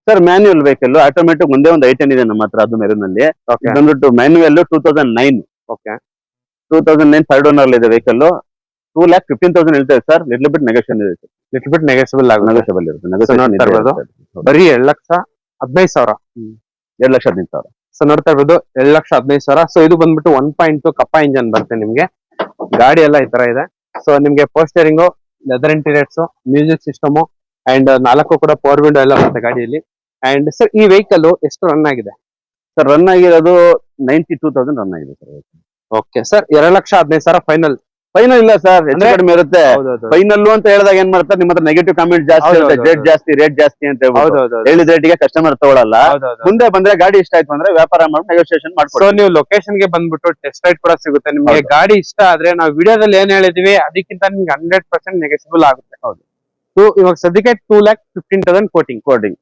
Sir manual vehicle, automatic ಮುಂದೆ ಒಂದು i ten ಇದೆ ನಮ್ಮ ಹತ್ರ, ಅದು ಮೆರೂನ್ ಅಲ್ಲಿ. ಬಂದ್ಬಿಟ್ಟು ಮ್ಯಾನ್ಯುವಲ್ 2009. ಓಕೆ 2009 ಥರ್ಡ್ ಓನರ್ ಇದೆ ವೆಹಿಕಲ್. 2,15,000 ಹೇಳ್ತೇವೆ ಸರ್. ಲಿಟ್ಲ್ ಬಿಟ್ ನೆಗೋಷಿಯೇಷನ್ ಇದೆ ಸರ್. ಲಿಟ್ಲ್ ಬಿಟ್ ನೆಗೋಷಿಯಬಲ್ ಆಗುತ್ತೆ. ನೆಗೋಷಿಯಬಲ್ ಇರುತ್ತೆ. ನೋಡ್ತಾ ಇರ್ಬೋದು. ಬರೀ 2,15,000. 2,15,000. ಸೊ ನೋಡ್ತಾ ಇರ್ಬೋದು 2,15,000. ಸೊ ಇದು ಬಂದ್ಬಿಟ್ಟು 1.2 ಕಪ್ಪ ಇಂಜನ್ ಬರುತ್ತೆ ನಿಮ್ಗೆ. ಗಾಡಿ ಎಲ್ಲ ಈ ತರ ಇದೆ. ಸೊ ನಿಮ್ಗೆ ಪೋಸ್ಟರಿಂಗು, leather interiors, music system and 4 ಕೂಡ ಪವರ್ ವಿಂಡೋ ಎಲ್ಲ ಬರುತ್ತೆ ಗಾಡಿಯಲ್ಲಿ. ಅಂಡ್ ಸರ್ ಈ ವೆಹಿಕಲ್ ಎಷ್ಟು ರನ್ ಆಗಿದೆ? ಸರ್ ರನ್ ಆಗಿರೋದು 92,000 ರನ್ ಆಗಿದೆ sir. Okay sir 2,15,000 final. Final ಇಲ್ಲ ಸರ್, ಹೆಚ್ಚು ಅಂದ್ರೆ- ಕಡಿಮೆ ಇರುತ್ತೆ. ಹೌದೌದು. ಫೈನಲ್ ಅಂತ ಹೇಳಿದಾಗ ಏನ್ ಮಾಡ್ತಾರೆ, ನಿಮ್ಮ ಹತ್ರ ನೆಗೆಟಿವ್ ಕಾಮೆಂಟ್ ಜಾಸ್ತಿ ಇರುತ್ತೆ. ರೇಟ್ ಜಾಸ್ತಿ ಅಂತ ಹೇಳ್ಬಿಟ್ಟು ಹೌದೌದು. ಹೇಳಿದ ರೇಟಿಗೆ ಕಸ್ಟಮರ್ ತಗೊಳಲ್ಲ. ಮುಂದೆ ಬಂದ್ರೆ ಗಾಡಿ ಇಷ್ಟ ಆಯ್ತು ಅಂದ್ರೆ ವ್ಯಾಪಾರ ಮಾಡಿ ನೆಗೋಷಿಯೇಷನ್ ಸೊ ಮಾಡ್ಕೊಡ್ತೀವಿ. ನೀವು ಲೊಕೇಶನ್ ಗೆ ಬಂದ್ಬಿಟ್ಟು ಟೆಸ್ಟ್ ರೈಡ್ ಕೂಡ ಸಿಗುತ್ತೆ ನಿಮ್ಗೆ. ಹೌದು. ಗಾಡಿ ಇಷ್ಟ ಆದ್ರೆ ನಾವು ವಿಡಿಯೋದಲ್ಲಿ ಏನ್ ಹೇಳಿದೀವಿ ಅದಕ್ಕಿಂತ ನಿಮ್ಗೆ 100% ನೆಗೆಸಿಬಲ್ ಆಗುತ್ತೆ. ಹೌದು. ಸೊ ಇವಾಗ ಸದ್ಯಕ್ಕೆ 2,15,000 ಕೋಟಿಂಗ್.